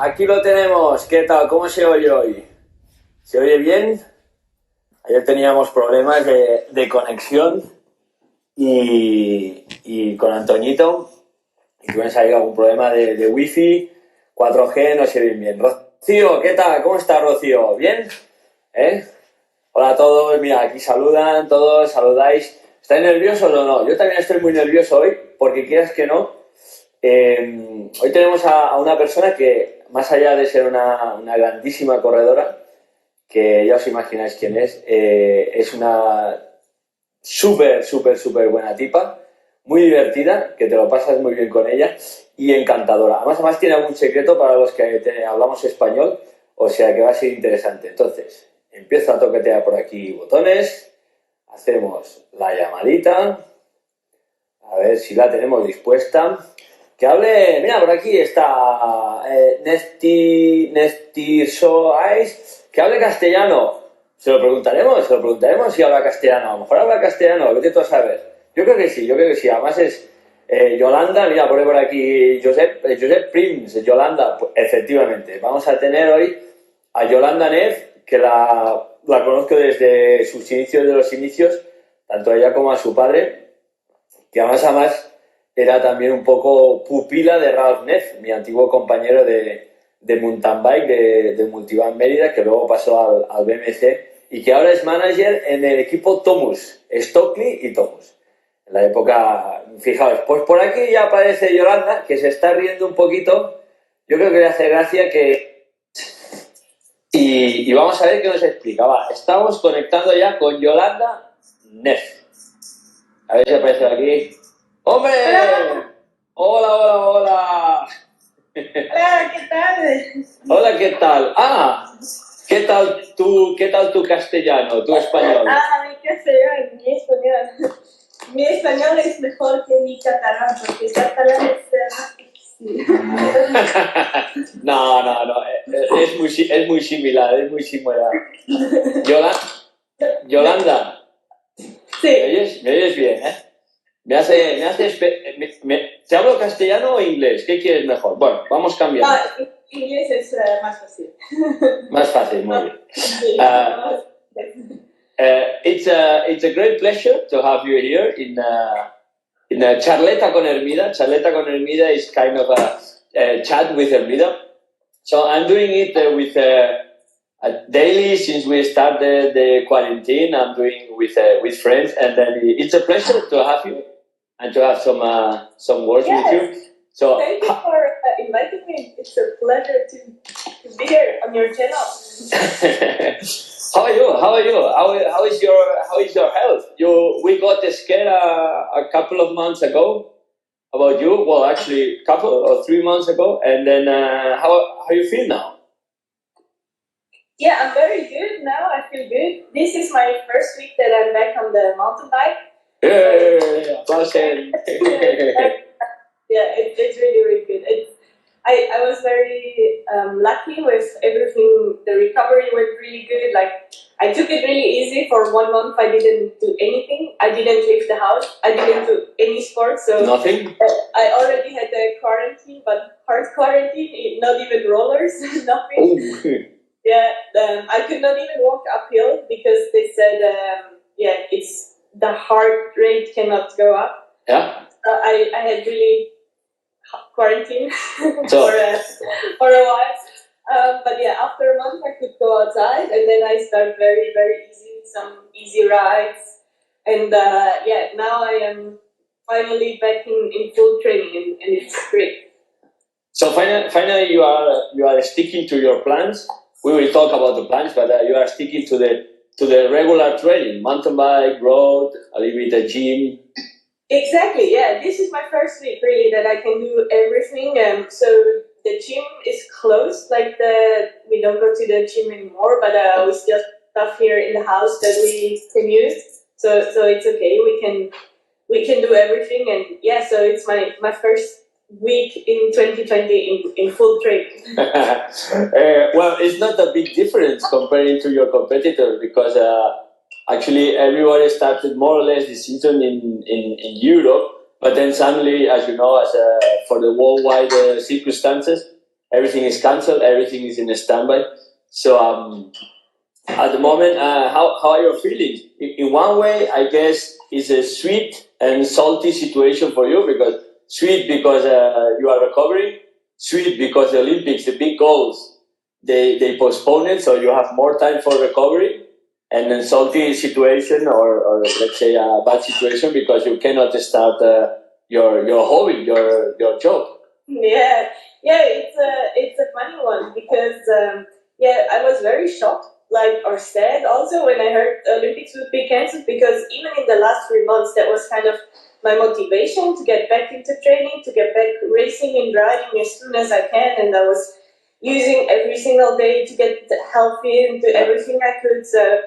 aquí lo tenemos. ¿Qué tal? ¿Cómo se oye hoy? ¿Se oye bien? Ayer teníamos problemas de conexión y con Antoñito y tuvimos ahí algún problema de wifi, 4G, no se oye bien. Rocío, ¿qué tal? ¿Cómo está Rocío? ¿Bien? Hola a todos, mira, aquí saludan todos, saludáis. ¿Estáis nerviosos o no? Yo también estoy muy nervioso hoy, porque quieras que no, hoy tenemos a una persona que, más allá de ser una grandísima corredora, que ya os imagináis quién es una súper buena tipa, muy divertida, que te lo pasas muy bien con ella y encantadora. Además tiene algún secreto para los que hablamos español, o sea que va a ser interesante. Entonces, empiezo a toquetear por aquí botones, hacemos la llamadita, a ver si la tenemos dispuesta. Que hable, mira, por aquí está Nesti Soais, que hable castellano. Se lo preguntaremos si habla castellano. A lo mejor habla castellano, vete tú a saber. Yo creo que sí. Además es Jolanda, mira, pone por aquí Josep Prims, Jolanda. Pues, efectivamente, vamos a tener hoy a Jolanda Neff, que la conozco desde sus inicios, tanto a ella como a su padre, que además era también un poco pupila de Ralph Neff, mi antiguo compañero de mountain bike, de Multivan Mérida, que luego pasó al BMC y que ahora es manager en el equipo Thomas, Stockley y Thomas. En la época, fijaos, pues por aquí ya aparece Yolanda, que se está riendo un poquito. Yo creo que le hace gracia que... Y vamos a ver qué nos explica. Va, estamos conectando ya con Jolanda Neff. A ver si aparece aquí. ¡Hombre! ¡Hola! Hola, ¿qué tal? Hola, ¿qué tal? ¿qué tal tu castellano, tu español? Mi castellano, mi español es mejor que mi catalán, porque el catalán es más difícil. No, es muy similar. Yolanda, Sí. ¿me oyes bien, ¿Te hablo castellano o inglés? ¿Qué quieres mejor? Bueno, vamos cambiando. Inglés es más fácil. Más fácil, muy bien. It's a great pleasure to have you here in Charleta con Hermida. Charleta con Hermida is kind of a chat with Hermida. So I'm doing it with daily since we started the quarantine. I'm doing with friends, and then it's a pleasure to have you and to have some words with you. So thank you for inviting me. It's a pleasure to be here on your channel. How are you? How is your health? We got scared a couple of months ago about you. Well, actually, a couple or 3 months ago. And then how you feel now? Yeah, I'm very good now. I feel good. This is my first week that I'm back on the mountain bike. Yeah, it's really good. I was very lucky with everything. The recovery went really good. Like, I took it really easy. For 1 month, I didn't do anything. I didn't leave the house. I didn't do any sport. So nothing? I already had the quarantine, but hard quarantine, not even rollers, nothing. Oh. Yeah, I could not even walk uphill because they said, it's the heart rate cannot go up. Yeah. I had really quarantine for a while. But yeah, after a month I could go outside, and then I started very easy, some easy rides, and now I am finally back in full training, and it's great. So finally you are sticking to your plans. We will talk about the plans, but you are sticking to the regular training, mountain bike, road, a little bit of gym. Exactly, yeah. This is my first week, really, that I can do everything. So the gym is closed, we don't go to the gym anymore, but we still have stuff here in the house that we can use. So it's okay. We can do everything, and yeah. So it's my first week in 2020 in full training. Well, it's not a big difference comparing to your competitors because actually everybody started more or less the season in Europe, but then suddenly, as you know, for the worldwide circumstances, everything is cancelled, everything is in a standby. So at the moment, how are you feeling? In one way, I guess it's a sweet and salty situation for you, because sweet because you are recovering, sweet because the Olympics, the big goals, they postpone it, so you have more time for recovery, and then salty situation, or let's say a bad situation because you cannot start your hobby, your job. Yeah, it's a funny one because I was very shocked, like, or sad also when I heard the Olympics would be cancelled, because even in the last 3 months that was kind of my motivation to get back into training, to get back racing and riding as soon as I can, and I was using every single day to get healthy and do everything I could. So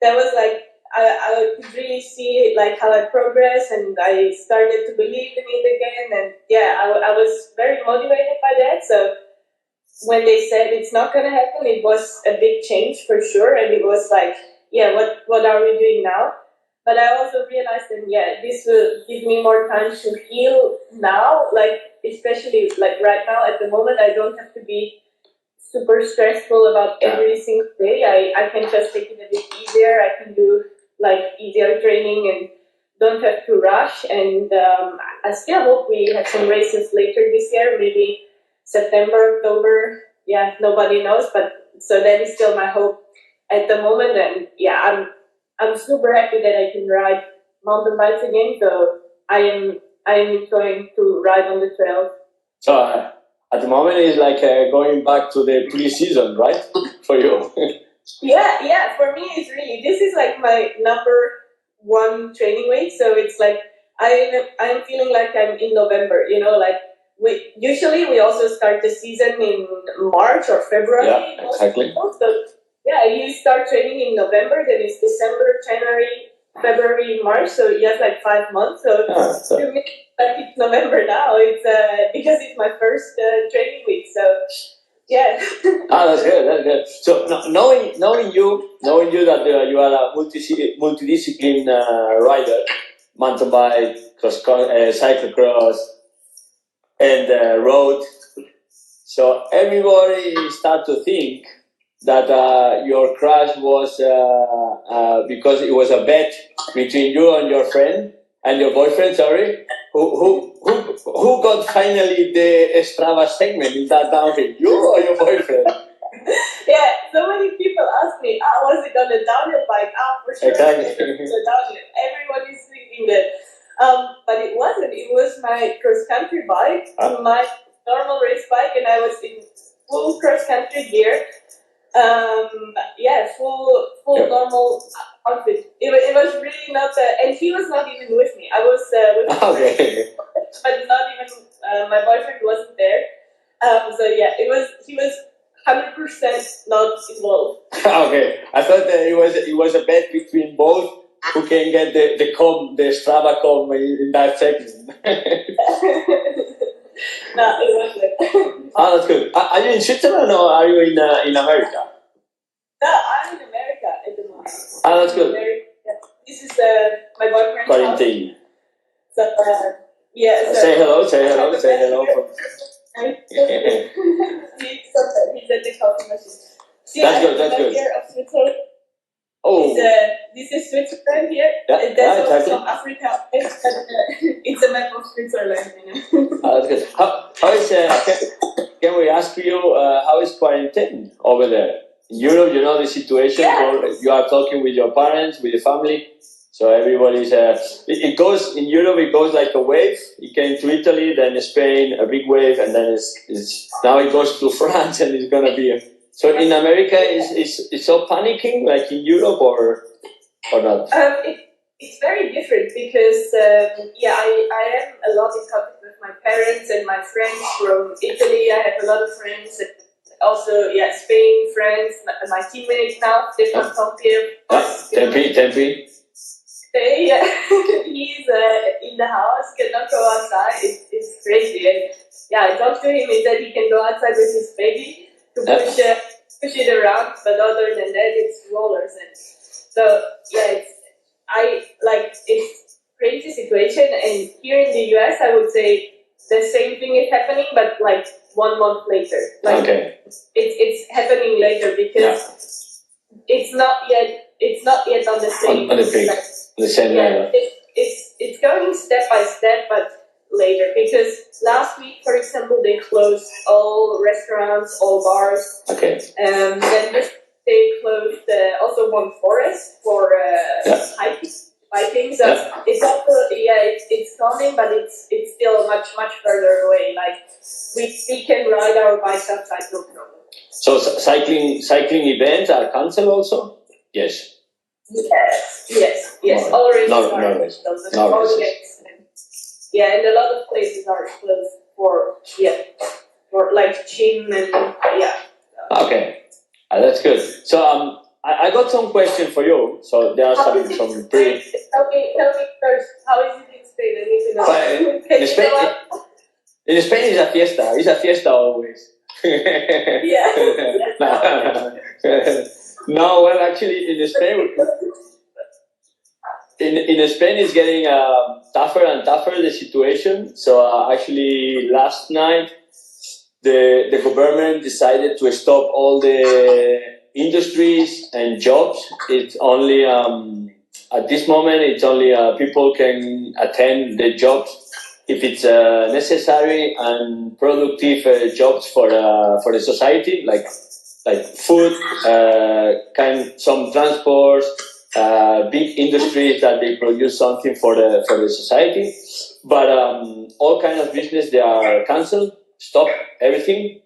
that was like I could really see like how I progressed, and I started to believe in it again. And I was very motivated by that. So when they said it's not going to happen, it was a big change for sure. And it was like, what are we doing now? But I also realized that this will give me more time to heal now. Like, especially like right now at the moment, I don't have to be super stressful about every single day. I can just take it a bit easier. I can do like easier training and don't have to rush. And I still hope we have some races later this year, maybe September, October. Yeah, nobody knows, but so that is still my hope at the moment. And I'm super happy that I can ride mountain bikes again. So I am enjoying to ride on the trail. So at the moment, it's like going back to the pre-season, right? For you. For me, it's really, this is like my number one training week. So it's like I'm feeling like I'm in November. You know, like we also start the season in March or February. Yeah, exactly. So you start training in November, then it's December, January, February, March. So you have like 5 months. So to me, like it's November now. It's because it's my first training week. So yeah. That's good. That's good. So knowing you that you are a multidiscipline rider, mountain bike, cyclocross, and road. So everybody start to think that your crash was because it was a bet between you and your friend and your boyfriend. Sorry, who got finally the Strava segment in that downhill? You or your boyfriend? Yeah, so many people ask me, was it on a downhill bike? For sure. Exactly. The downhill. Everyone is thinking that. But it wasn't. It was my cross-country bike, my normal race bike, and I was in full cross-country gear. Full normal outfit. It was really not, and he was not even with me. I was with him, but not even, my boyfriend wasn't there. He was 100% not involved. Okay, I thought that it was a bet between both who can get the Strava com in that segment. No, it wasn't. That's good. Are you in Switzerland or are you in America? No, I'm in America at the moment. That's good. This is my boyfriend's quarantine. House. So, say hello. He's at the coffee machine. That's good. Here of Switzerland. Oh. This is Switzerland here. Yeah, and that's exactly. South Africa. It's a map of Switzerland. That's good. How is? Can we ask you how is quarantine over there? In Europe, you know the situation. Where you are talking with your parents, with the family. So everybody's. It goes in Europe. It goes like a wave. It came to Italy, then Spain, a big wave, and then it's now it goes to France, and it's gonna be. So in America, is so panicking like in Europe or not? It's very different because I am a lot in contact with my parents and my friends from Italy. I have a lot of friends. And also, Spain, France. My teammates now, they come here. Tempe. He's in the house, cannot go outside. It's crazy. And I talked to him. He said he can go outside with his baby to push it around, but other than that, it's rollers. And so it's crazy situation. And here in the US, I would say the same thing is happening, but like 1 month later. Like Okay. it's happening later because it's not yet on the same On the peak, like, the same yeah, level. it's going step by step, but later. Because last week, for example, they closed all restaurants, all bars. Okay. Then they closed also one forest for hiking. So it's also it's coming, but it's still much further away. Like we can ride our bikes outside, no problem. So cycling events are cancelled also? Yes. Yes. No, Already no, started. no races. Those No projects. races. And a lot of places are closed for like gym and Okay, that's good. So I got some questions for you. So there are How some is it in some Spain? pretty. Tell me first. How is it in Spain? I need to know. Well, Can in you Spain, go up? in Spain is a fiesta. It's a fiesta always. Yeah. No, well, actually, in Spain, in Spain, it's getting tougher and tougher the situation. So actually, last night, the government decided to stop all the industries and jobs. It's only at this moment, it's only people can attend the jobs if it's necessary and productive jobs for the society, like food, some transport, big industries that they produce something for the society. But all kind of business they are cancelled, stop everything,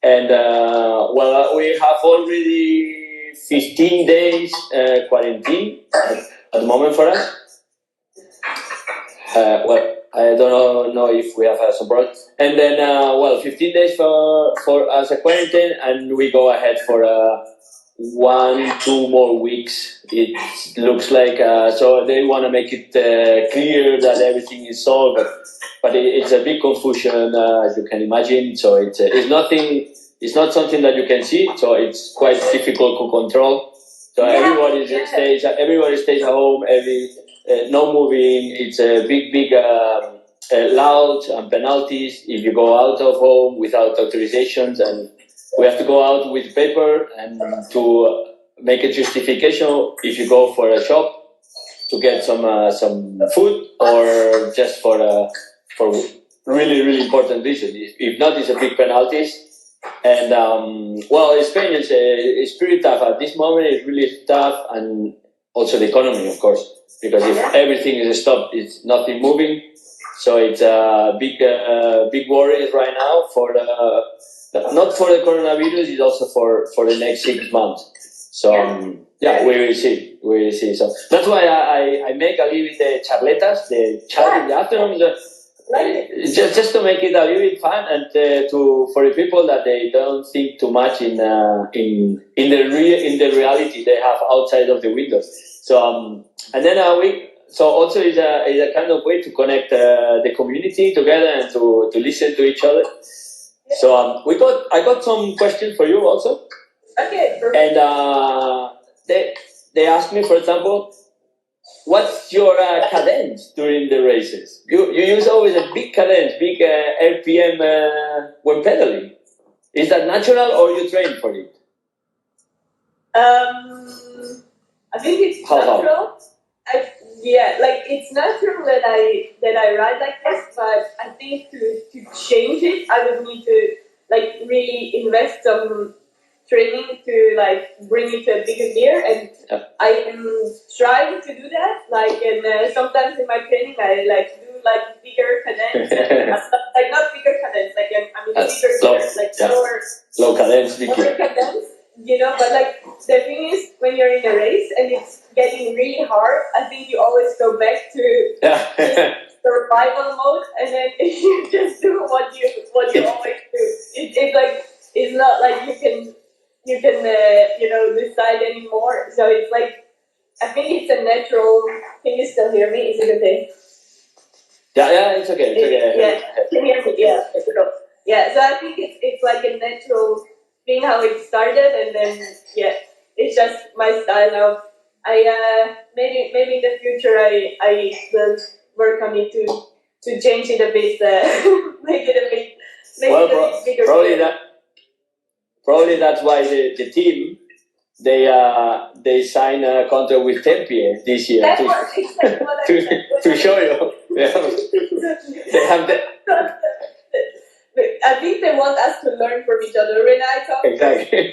and we have already 15 days quarantine at the moment for us. I don't know if we have some product. And then, 15 days for as a quarantine, and we go ahead for 1-2 more weeks. It looks like so they want to make it clear that everything is solved, but it's a big confusion as you can imagine. So it's nothing. It's not something that you can see. So it's quite difficult to control. So everybody stays at home. No moving. It's a big loud and penalties if you go out of home without authorizations, and we have to go out with paper and to make a justification if you go for a shop to get some food or just for really important reason. If not, it's a big penalties. And Spain is pretty tough at this moment. It's really tough, and also the economy, of course, because if everything is stopped, it's nothing moving. So it's a big worries right now for not for the coronavirus, it's also for the next 6 months. So we will see. So that's why I make a little bit the charletas, the chat in the afternoon. Just to make it a little bit fun and for the people that they don't think too much in the reality they have outside of the windows. So and then so also is a kind of way to connect the community together and to listen to each other. So I got some questions for you also. Okay. Perfect. And they asked me, for example, what's your cadence during the races? You use always a big cadence, big RPM when pedaling. Is that natural or you train for it? I think it's natural. It's natural that I ride like this, but I think to change it, I would need to really invest some training to bring it to a bigger gear, and I am trying to do that. And sometimes in my training, I do bigger cadence, not bigger cadence, bigger gear, low cadence, big gear. Cadence. But the thing is, when you're in a race and it's getting really hard, I think you always go back to survival mode, and then you just do what you always do. It's not like you can decide anymore. So it's I think it's a natural. Can you still hear me? Is it okay? Yeah, it's okay. It's okay. Can you hear me? Yeah, it's okay. Yeah, so I think it's like a natural thing how it started, and then it's just my style now. I maybe in the future I will work on it to to change it a bit, make it a bit, bigger. Probably that's why the team they sign a contract with Tempe this year That was exactly what I said. to show you. Yeah. They have the I think they want us to learn from each other. When I talked exactly.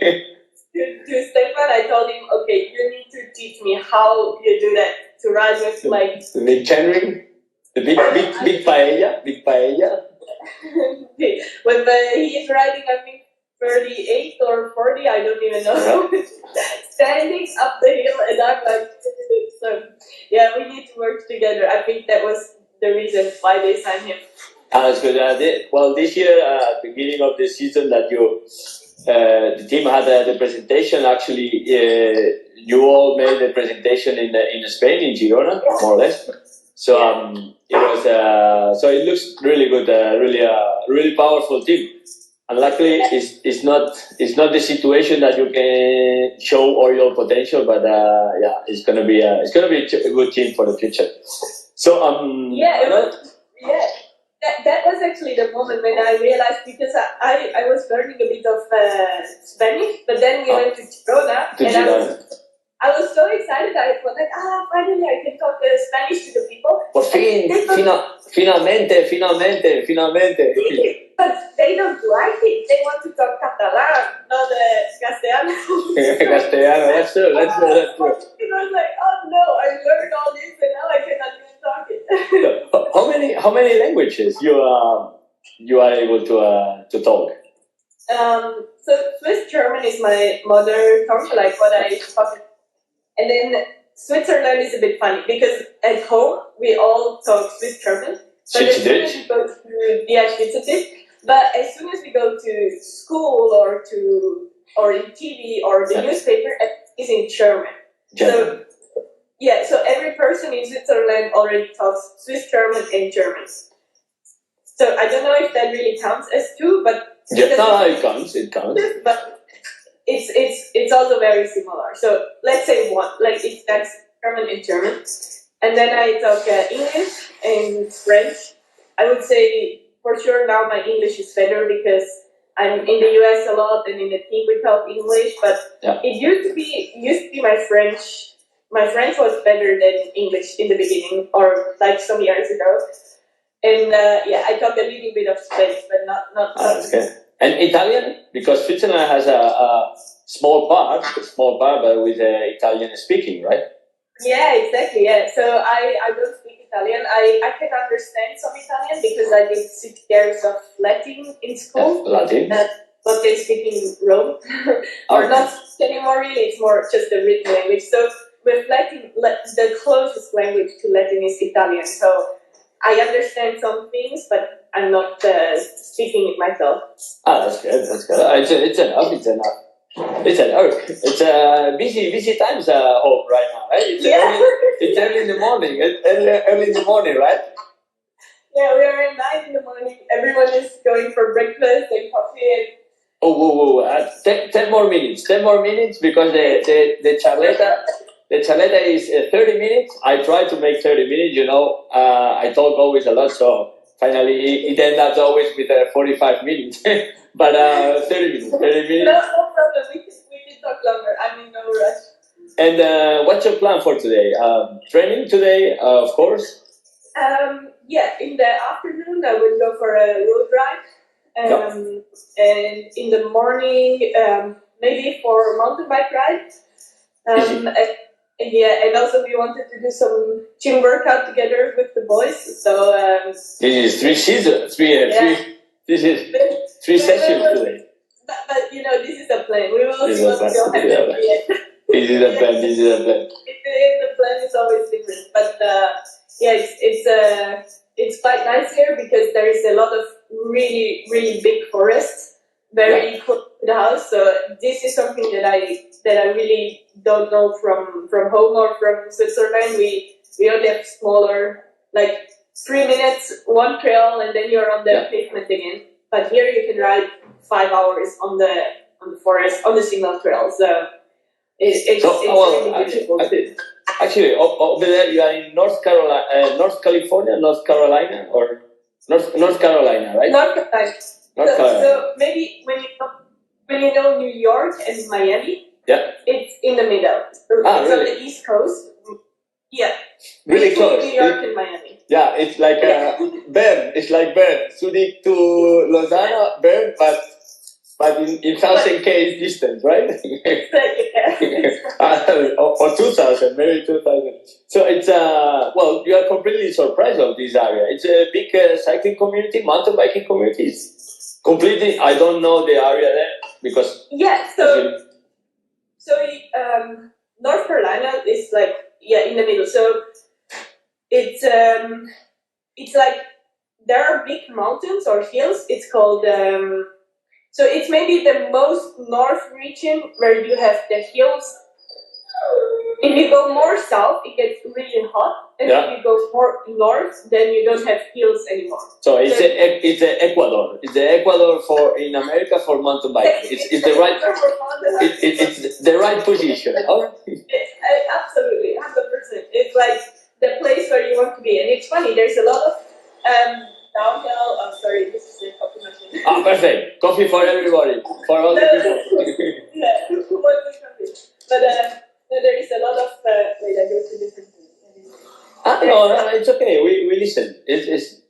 to Stefan, I told him, okay, you need to teach me how you do that to ride with like the big chainring, the big paella. when he's riding, I think 38 or 40, I don't even know. Standing up the hill, and I'm like, so yeah, we need to work together. I think that was the reason why they signed him. That's good. Well, this year, at the beginning of the season, that the team had the presentation. Actually, you all made the presentation in Spain, in Girona, more or less. So it was. So it looks really good. Really powerful team. And luckily, it's not the situation that you can show all your potential. But yeah, it's gonna be a good team for the future. So That was actually the moment when I realized, because I was learning a bit of Spanish, but then we went to Girona, and I was so excited. I thought like, finally I can talk Spanish to the people. Por fin, finalmente. But they don't like it. They want to talk Catalan, not Castellano. Castellano, that's true. And I was like, oh no, I learned all this and now I cannot even talk it. How many languages you are able to talk? So Swiss German is my mother tongue, like what I talk. And then Switzerland is a bit funny because at home we all talk Swiss German. But as soon as we go to Schweizerdeutsch. But as soon as we go to school or in TV or the newspaper, it's in German. So so every person in Switzerland already talks Swiss German and German. So I don't know if that really counts as two, but it counts. But it's also very similar. So let's say one, like if that's German and German, and then I talk English and French. I would say for sure now my English is better because I'm in the US a lot and in the team we talk English. But it used to be my French. My French was better than English in the beginning, or like some years ago. And I talk a little bit of Spanish, but not. Okay. And Italian, because Switzerland has a small part, but with Italian speaking, right? Yeah, exactly. Yeah. So I don't speak Italian. I can understand some Italian because I did 6 years of Latin in school. Latin. What they speak in Rome, or not anymore. Really, it's more just the written language. So with Latin, the closest language to Latin is Italian. So I understand some things, but I'm not speaking it myself. That's good. It's enough. It's busy times. Hope right now, right? It's early in the morning. Early in the morning, right? Yeah, we are at 9 in the morning. Everyone is going for breakfast and coffee. Whoa! 10 more minutes. 10 more minutes because the Charleta. The Charleta is 30 minutes. I try to make 30 minutes, I talk always a lot, so finally it ends up always with 45 minutes. But 30 minutes. No problem. We can talk longer. I'm in no rush. And what's your plan for today? Training today, of course? In the afternoon I will go for a road ride. And in the morning, maybe for a mountain bike ride. And also we wanted to do some gym workout together with the boys. So this is 3 seasons. This is 3 sessions today. But this is a plan. We will see what we'll have at the end. This is a plan. The plan is always different. But it's quite nice here because there is a lot of really, really big forests, very close to the house. So this is something that I really don't know from home or from Switzerland. We only have smaller, like 3 minutes, one trail, and then you're on the pavement again. But here you can ride 5 hours on the forest, on the single trail. So it's really beautiful too. Actually, over there you are in North California, or? North Carolina, right? North Carolina. North Carolina. So maybe when you know New York and Miami, Yeah. it's in the middle. It's really? on the East Coast. Yeah. Really Between close. New York and Miami. Yeah, it's like Bern. It's like Bern. Zurich to Lausanne, Bern, but in 1,000 K distance, right? It's like, or 2,000, maybe 2,000. So it's well, you are completely surprised of this area. It's a big cycling community, mountain biking community. It's completely. I don't know the area there because yeah. So North Carolina is like in the middle. So it's like there are big mountains or hills. It's called so it's maybe the most north region where you have the hills. If you go more south, it gets really hot, and if you go more north, then you don't have hills anymore. So it's Ecuador. It's the Ecuador in America for mountain biking. It's the right. It's the right position. Absolutely, 100%. It's like the place where you want to be, and it's funny. There's a lot of downhill. I'm sorry, this is the coffee machine. Perfect. Coffee for everybody, for all the people. Yeah, who wants coffee? But no, there is a lot of. Wait, I go to different. No, it's okay. We listen. It's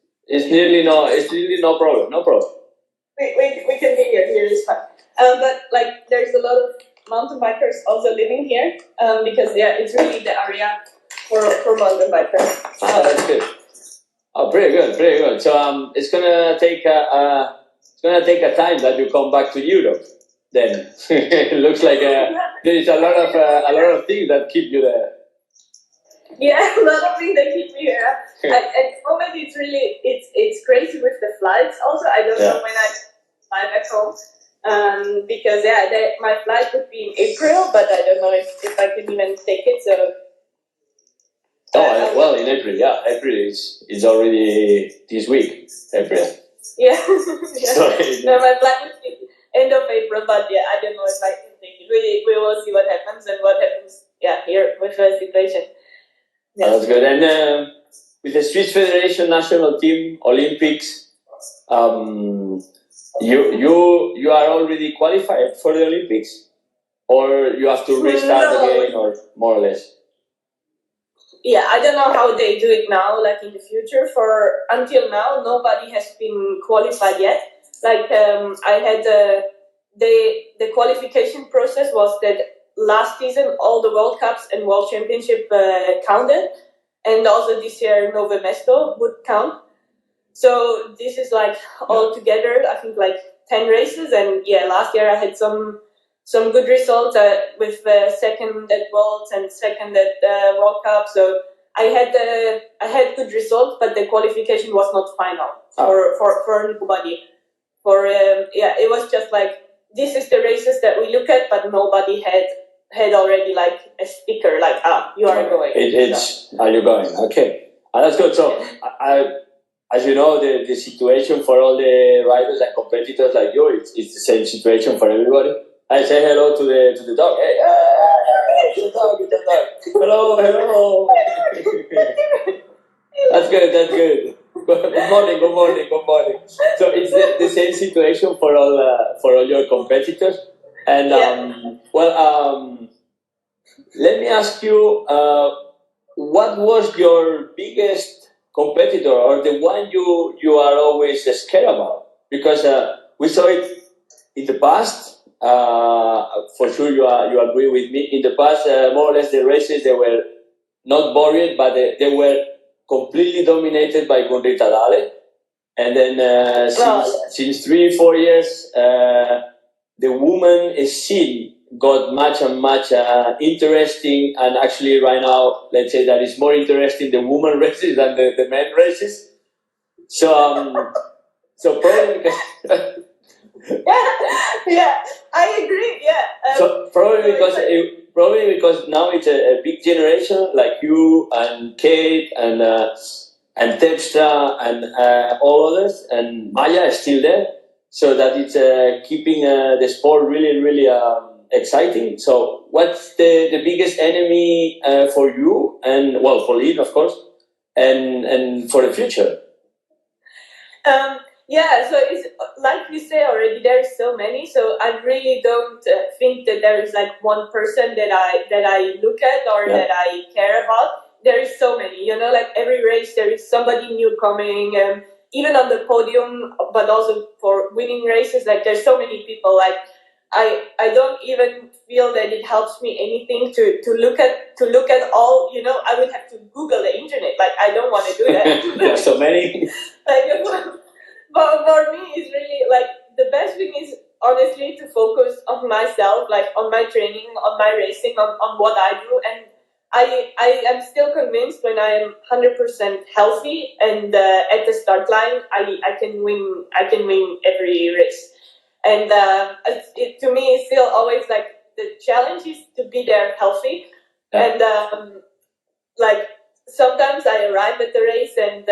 really no problem. No problem. We can be here. Here is fine. But like, there's a lot of mountain bikers also living here. Because it's really the area for mountain bikers. That's good. Oh, pretty good. So it's gonna take a time that you come back to Europe. Then it looks like there is a lot of things that keep you there. Yeah, a lot of things that keep me here. At the moment, it's crazy with the flights. Also, I don't know when I fly back home. Because my flight would be in April, but I don't know if I can even take it. So. Well, in April, April is already this week, April. Yeah. Sorry. No, my flight would be end of April, but I don't know if I can take it. We will see what happens and what happens. Here with the situation. Yeah. That's good. And with the Swiss Federation national team Olympics, you are already qualified for the Olympics, or you have to restart again, or more or less. Yeah, I don't know how they do it now, like in the future. Until now, nobody has been qualified yet. Like I had the qualification process was that last season all the World Cups and World Championship counted, and also this year Nove Mesto would count. So this is like all together, I think like 10 races, and last year I had some good results with second at Worlds and second at World Cup. So I had good results, but the qualification was not final for nobody. It was just like this is the races that we look at, but nobody had already like a sticker like you are going. Are you going? Okay, that's good. So as you know, the situation for all the riders and competitors like you, it's the same situation for everybody. I say hello to the dog. Hey, the dog. Hello. That's good. Good morning. So it's the same situation for all your competitors. And let me ask you, what was your biggest competitor, or the one you are always scared about? Because we saw it in the past. For sure, you agree with me. In the past, more or less, the races they were not boring, but they were completely dominated by Gunrita Dale. And then since 3-4 years, the woman scene got much interesting, and actually right now, let's say that it's more interesting the woman races than the men races. So probably because I agree. So probably because now it's a big generation like you and Kate and Tepstra and all others, and Maya is still there, so that it's keeping the sport really exciting. So what's the biggest enemy for you and for Lynn, of course, and for the future? Yeah, so it's like you say already. There's so many, so I really don't think that there is like one person that I look at or Yeah. that I care about. There is so many, like every race there is somebody new coming, even on the podium, but also for winning races. Like there's so many people. Like I don't even feel that it helps me anything to look at all. I would have to Google the internet. Like I don't want to do that. There's so many. Like, but for me, it's really like the best thing is honestly to focus on myself, like on my training, on my racing, on what I do. And I am still convinced when I am 100% healthy and at the start line, I can win every race. And to me, it's still always like the challenge is to be there healthy. Yeah. And like sometimes I arrive at the race and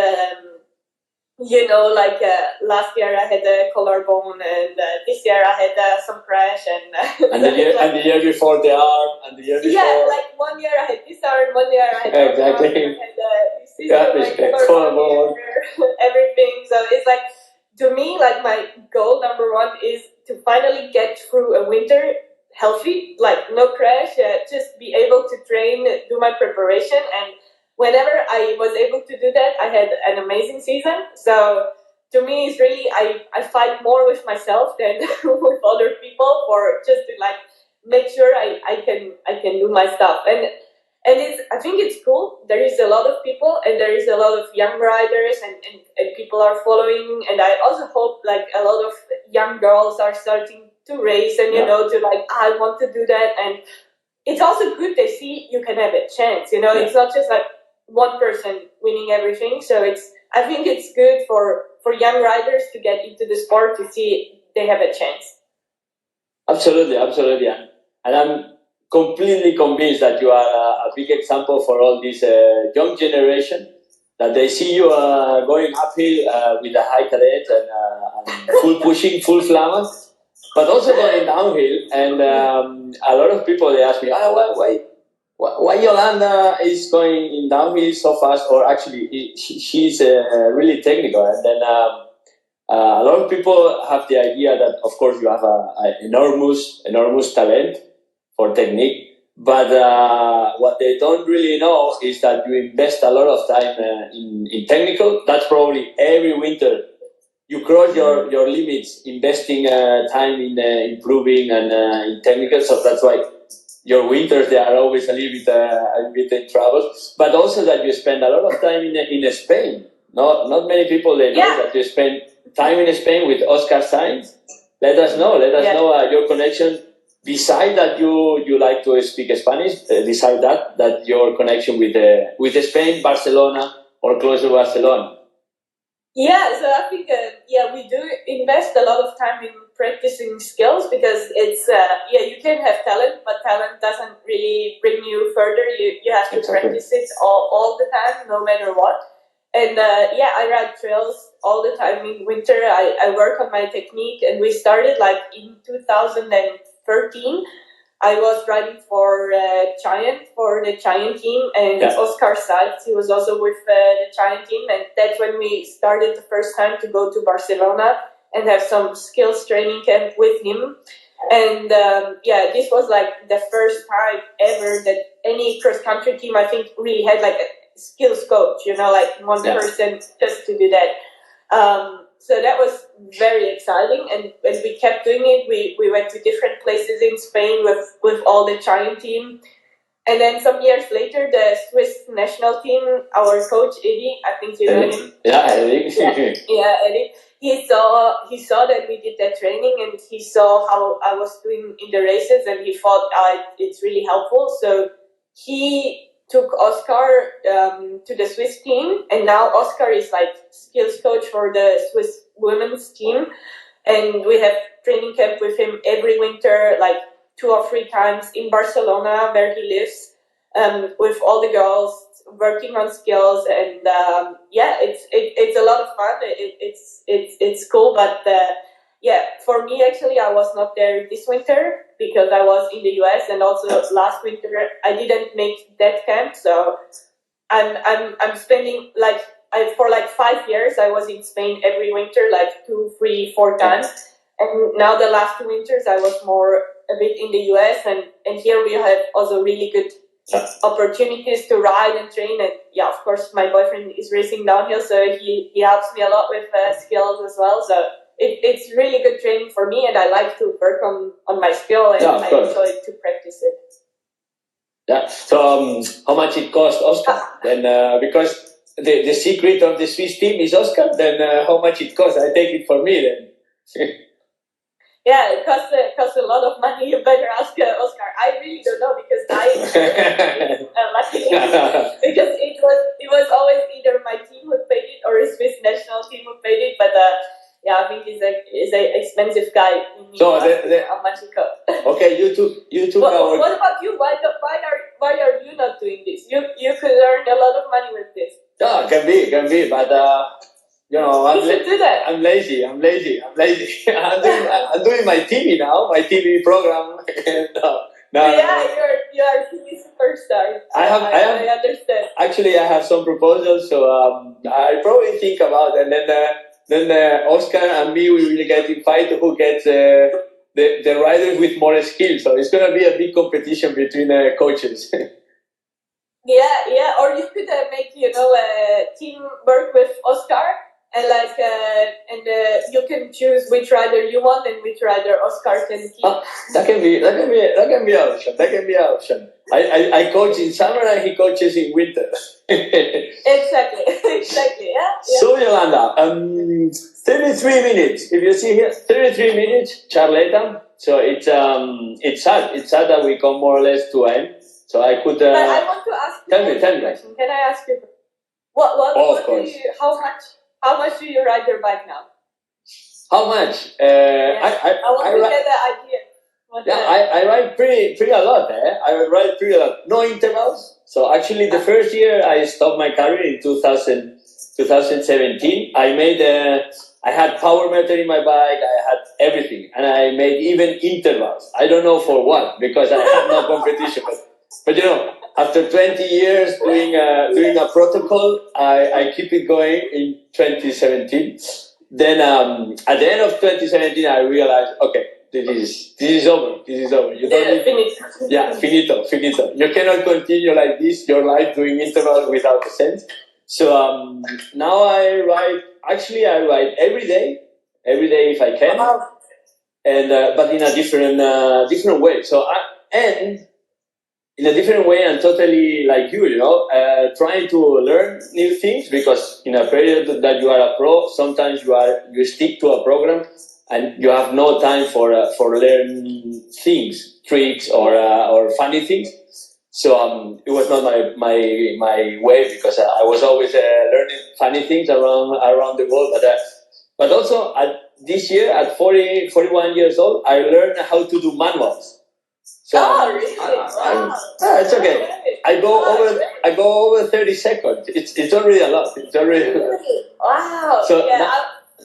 like last year I had a collarbone, and this year I had some crash, and And the year before the arm, and the year before. yeah, like 1 year I had this arm, 1 year I had Exactly. that arm, I had this system, like collarbone. everything. So it's like, to me, like my goal number one is to finally get through a winter healthy, like no crash, just be able to train, do my preparation, and whenever I was able to do that, I had an amazing season. So to me, it's really I fight more with myself than with other people for just to like make sure I can do my stuff. And I think it's cool. There is a lot of people, and there is a lot of young riders, and people are following. And I also hope like a lot of young girls are starting to race, and to like, I want to do that. And it's also good they see you can have a chance. It's not just like one person winning everything. So I think it's good for young riders to get into the sport, to see they have a chance. Absolutely. And I'm completely convinced that you are a big example for all this young generation, that they see you going uphill with a high cadet and full pushing, full flamas, but also going downhill. And a lot of people, they ask me, why Jolanda is going in downhill so fast? Or actually, she's really technical. And then a lot of people have the idea that, of course, you have an enormous talent for technique. But what they don't really know is that you invest a lot of time in technical. That's probably every winter. You cross your limits, investing time in improving and in technical. So that's why your winters, they are always a little bit in trouble. But also that you spend a lot of time in Spain. Not many people, they know that you spend time in Spain with Oscar Sainz. Let us know your connection. Beside that, you like to speak Spanish. Beside that your connection with Spain, Barcelona, or close to Barcelona. Yeah, so I think we do invest a lot of time in practicing skills, because it's you can have talent, but talent doesn't really bring you further. You have to practice it all the time, no matter what. And I ride trails all the time in winter. I work on my technique, and we started like in 2013. I was riding for the Giant team, and Oscar Sainz, he was also with the Giant team, and that's when we started the first time to go to Barcelona and have some skills training camp with him. And this was like the first time ever that any cross-country team, I think, really had like a skills coach, like one person just to do that. So that was very exciting, and when we kept doing it, we went to different places in Spain with all the Giant team. And then some years later, the Swiss national team, our coach Eddie, I think you know him. Yeah, Eddie. Eddie. He saw that we did that training, and he saw how I was doing in the races, and he thought it's really helpful. So he took Oscar to the Swiss team, and now Oscar is like skills coach for the Swiss women's team, and we have training camp with him every winter, like 2 or 3 times in Barcelona, where he lives, with all the girls working on skills, and it's a lot of fun. It's cool, but for me, actually, I was not there this winter because I was in the US, and also last winter I didn't make that camp. So I'm spending, like, for like 5 years, I was in Spain every winter, like 2, 3, 4 times. And now the last 2 winters, I was more a bit in the US, and here we have also really good opportunities to ride and train. And yeah, of course, my boyfriend is racing downhill, so he helps me a lot with skills as well. So it's really good training for me, and I like to work on my skill, and I enjoy to practice it. Yeah. So how much it cost, Oscar? Then because the secret of the Swiss team is Oscar, then how much it costs? I take it for me then. Yeah, it costs a lot of money. You better ask Oscar. I really don't know because luckily because it was always either my team who paid it or a Swiss national team who paid it. But yeah, I think he's an expensive guy. So how much it costs? Okay, you took our. What about you? Why are you not doing this? You could earn a lot of money with this. Yeah, can be, but you know, I'm lazy. I'm doing my TV now, my TV program. You are a TV superstar. I understand. Actually, I have some proposals, so I probably think about, and then Oscar and me, we will get invited who gets the riders with more skills. So it's gonna be a big competition between coaches. Yeah, or you could make a team work with Oscar, and you can choose which rider you want and which rider Oscar can keep. That can be an option. I coach in summer and he coaches in winter. Exactly. Yeah. So Jolanda, 33 minutes. If you see here, 33 minutes, Charleta. So it's sad. It's sad that we come more or less to end. So I could. But I want to ask you a question. Can I ask you? How much do you ride your bike now? How much? I want to get the idea. I ride pretty a lot. I ride pretty a lot. No intervals. So actually, the first year I stopped my career in 2017. I had power meter in my bike. I had everything, and I made even intervals. I don't know for what, because I had no competition. But after 20 years doing a protocol, I keep it going in 2017. Then at the end of 2017, I realized, okay, this is over. You don't finito. You cannot continue like this your life doing intervals without a sense. So now I ride every day if I can, and but in a different way. So in a different way, and totally like you, trying to learn new things, because in a period that you are a pro, sometimes you stick to a program and you have no time for learning things, tricks or funny things. So it was not my way, because I was always learning funny things around the world. But also this year at 41 years old, I learned how to do manuals. So really? it's okay. I go over 30 seconds. It's already a lot. Wow. So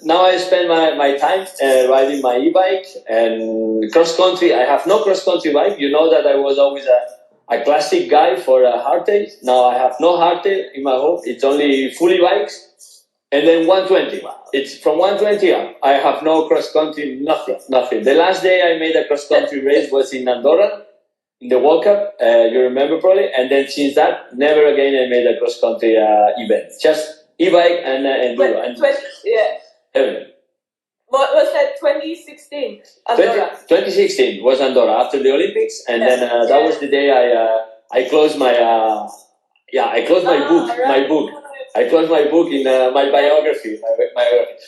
now I spend my time riding my e-bike and cross country. I have no cross country bike. You know that I was always a classic guy for hardtail. Now I have no hardtail in my home. It's only fully bikes. And then 120. It's from 120 up. I have no cross country, nothing. The last day I made a cross country race was in Andorra, in the World Cup. You remember probably. And then since that, never again I made a cross country event. Just e-bike and enduro. Everything. What was that? 2016 Andorra. 2016 was Andorra after the Olympics, and then that was the day I closed my book. I closed my book in my biography.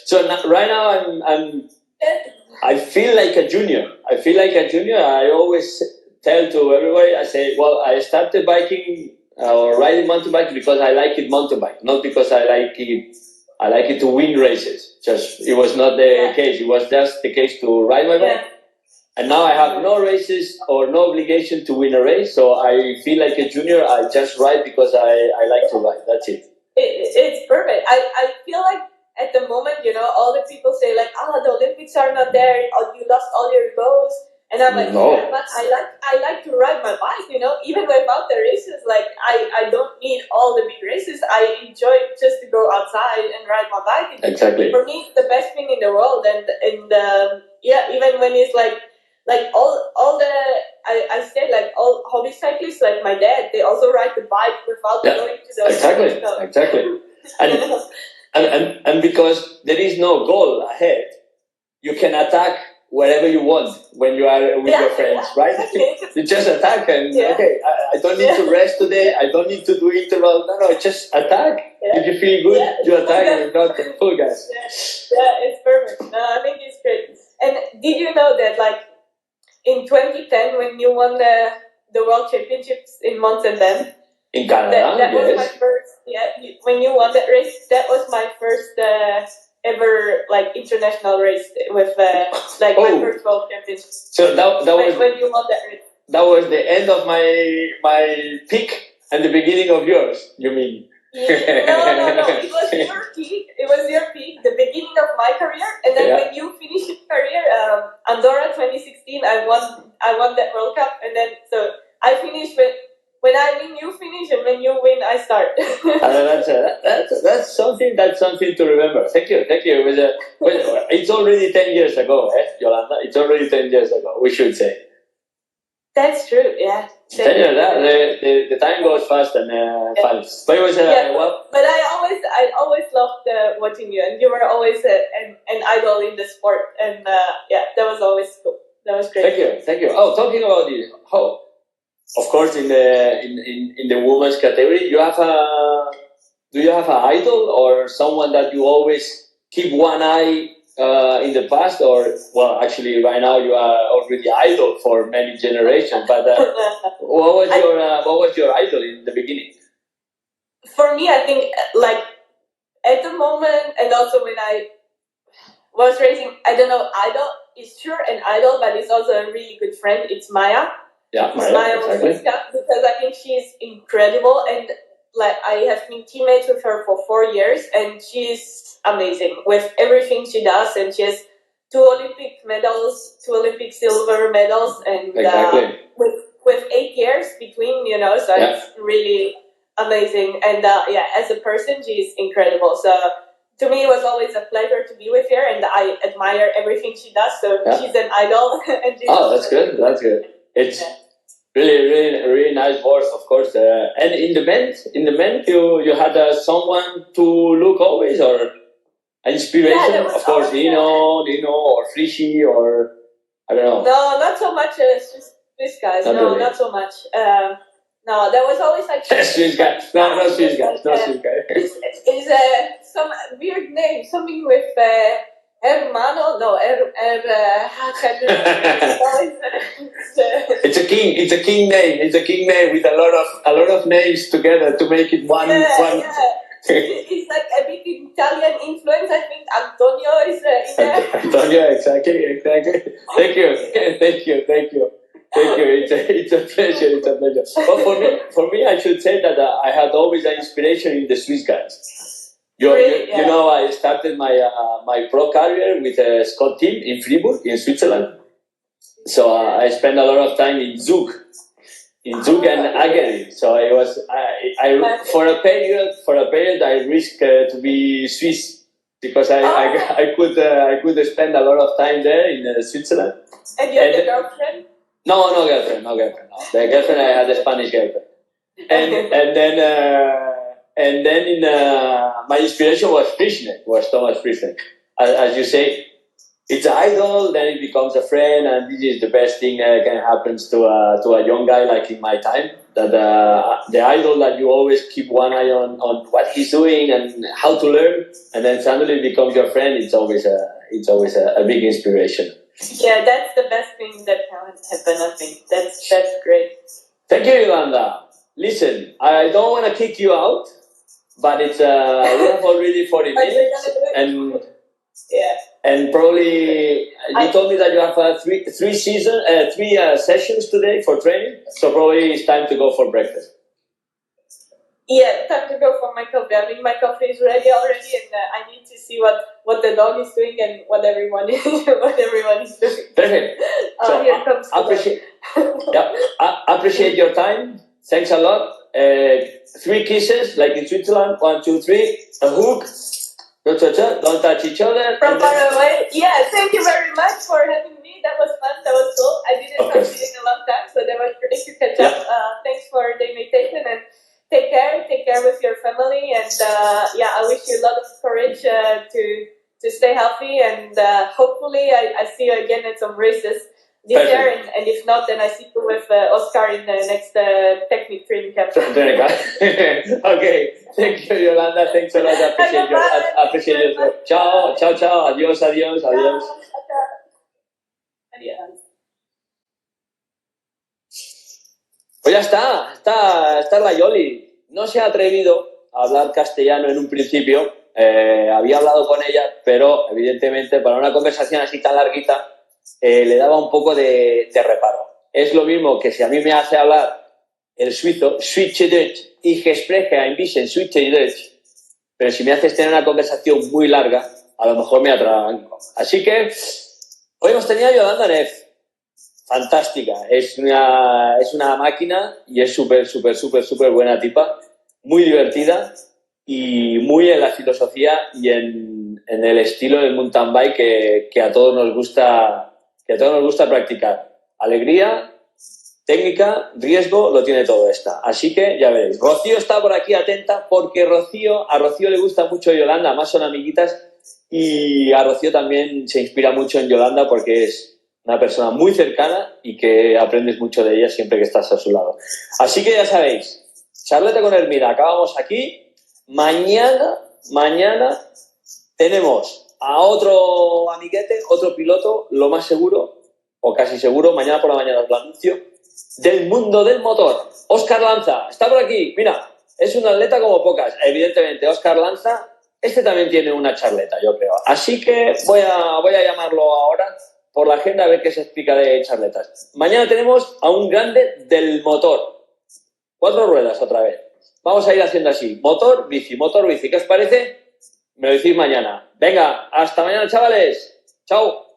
So right now I feel like a junior. I always tell to everybody, I say, well, I started biking or riding mountain bike because I like it mountain bike, not because I like it to win races. It was not the case. It was just the case to ride my bike. And now I have no races or no obligation to win a race. So I feel like a junior. I just ride because I like to ride. That's it. It's perfect. I feel like at the moment, all the people say like, the Olympics are not there, or you lost all your goals. And I'm like, no. Yeah, but I like to ride my bike, even without the races. Like I don't need all the big races. I enjoy enjoy just to go outside and ride my bike. Exactly. For me, it's the best thing in the world. And even when it's like all the I say like all hobby cyclists, like my dad, they also ride the bike without going to the exactly. And because there is no goal ahead, you can attack wherever you want when you are with your friends, right? You just attack and okay, I don't need to rest today. I don't need to do interval. No, just attack. If you feel good, you attack and you got full gas. Yeah, it's perfect. No, I think it's great. And did you know that like in 2010 when you won the World Championships in Montauban, in Canada, that was my yes. first. When you won that race, that was my first ever like international race with my first World Championship. So that was when you won that race. That was the end of my peak and the beginning of yours. You mean? No. It was your peak. It was your peak, the beginning of my career, and then when you finished your career, Andorra 2016, I won that World Cup, and then so I finished when I win, you finish, and when you win, I start. That's something to remember. Thank you. It's already 10 years ago, Jolanda. It's already 10 years ago. We should say. That's true. Yeah. 10 years. The time goes fast and fast. But it was But I always loved watching you, and you were always an idol in the sport, and that was always cool. That was great. Thank you. Oh, talking about this, of course, in the women's category, do you have an idol or someone that you always keep one eye in the past, or actually right now you are already idol for many generations. But what was your idol in the beginning? For me, I think like at the moment, and also when I was racing, I don't know, idol is sure an idol, but it's also a really good friend. It's Maya. Yeah, Maya exactly. Because I think she's incredible, and like I have been teammates with her for 4 years, and she's amazing with everything she does, and she has 2 Olympic medals, 2 Olympic silver medals, and with 8 years between, so it's really amazing. And as a person, she's incredible. So to me, it was always a pleasure to be with her, and I admire everything she does. So she's an idol. And that's good. That's good. It's really nice words, of course. And in the men, you had someone to look always, or inspiration. Of course, Dino, or Frischi, or I don't know. No, not so much. Swiss guys. Not so much. No, there was always like Swiss guys. No Swiss guys. No Swiss guys. It's some weird name, something with Hermano. No, It's a king. It's a king name. It's a king name with a lot of names together to make it one. It's like a bit Italian influence. I think Antonio is in there. Antonio, exactly. Thank you. It's a pleasure. But for me, I should say that I had always an inspiration in the Swiss guys. You know, I started my pro career with a Scott team in Fribourg, in Switzerland. So I spent a lot of time in Zug and Ageri. So I was for a period I risked to be Swiss because I could spend a lot of time there in Switzerland. And you had a girlfriend? No girlfriend. No. The girlfriend I had a Spanish girlfriend, and then in my inspiration was Thomas Frischner. As you say, it's an idol, then it becomes a friend, and this is the best thing that can happen to a young guy like in my time. That the idol that you always keep one eye on what he's doing and how to learn, and then suddenly becomes your friend. It's always a big inspiration. Yeah, that's the best thing that can happen. I think that's great. Thank you, Jolanda. Listen, I don't want to kick you out, but it's we have already 40 minutes, and probably you told me that you have three sessions today for training, so probably it's time to go for breakfast. Yeah, time to go for my coffee. I mean, my coffee is ready already, and I need to see what the dog is doing and what everyone is doing. Perfect. So here comes appreciate your time. Thanks a lot. 3 kisses, like in Switzerland, 1, 2, 3, a hook, don't touch each other. From far away. Yeah, thank you very much for having me. That was fun. That was cool. I didn't talk to you in a long time, so that was great to catch up. Thanks for the invitation and take care. Take care with your family. And I wish you a lot of courage to stay healthy. And hopefully I see you again at some races this year. And if not, then I see you with Oscar in the next technique training camp. Okay. Thank you, Jolanda. Thanks a lot. I appreciate you. Chao. Adiós. Adiós. Pues ya está la Yoli. No se ha atrevido a hablar castellano en un principio. Había hablado con ella, pero evidentemente para una conversación así tan larguita le daba un poco de reparo. Es lo mismo que si a mí me hace hablar el suizo, Schweizerdeutsch, ich spreche ein bisschen Schweizerdeutsch, pero si me haces tener una conversación muy larga, a lo mejor me atraganco. Así que hoy hemos tenido a Jolanda Neff. Fantástica. Es una máquina y es súper buena tipa. Muy divertida y muy en la filosofía y en el estilo del mountain bike que a todos nos gusta practicar. Alegría, técnica, riesgo, lo tiene todo esta. Así que ya veréis. Rocío está por aquí atenta porque a Rocío le gusta mucho Jolanda, además son amiguitas y a Rocío también se inspira mucho en Jolanda porque es una persona muy cercana y que aprendes mucho de ella siempre que estás a su lado. Así que ya sabéis, Charleta con Hermida, acabamos aquí. Mañana tenemos a otro amiguete, otro piloto, lo más seguro, o casi seguro, mañana por la mañana os lo anuncio, del mundo del motor. Óscar Lanza, está por aquí, mira, es un atleta como pocas. Evidentemente, Óscar Lanza, este también tiene una charleta, yo creo. Así que voy a llamarlo ahora por la agenda a ver qué se explica de charletas. Mañana tenemos a un grande del motor. 4 ruedas otra vez. Vamos a ir haciendo así. Motor, bici. ¿Qué os parece? Me lo decís mañana. Venga, hasta mañana, chavales. Chao.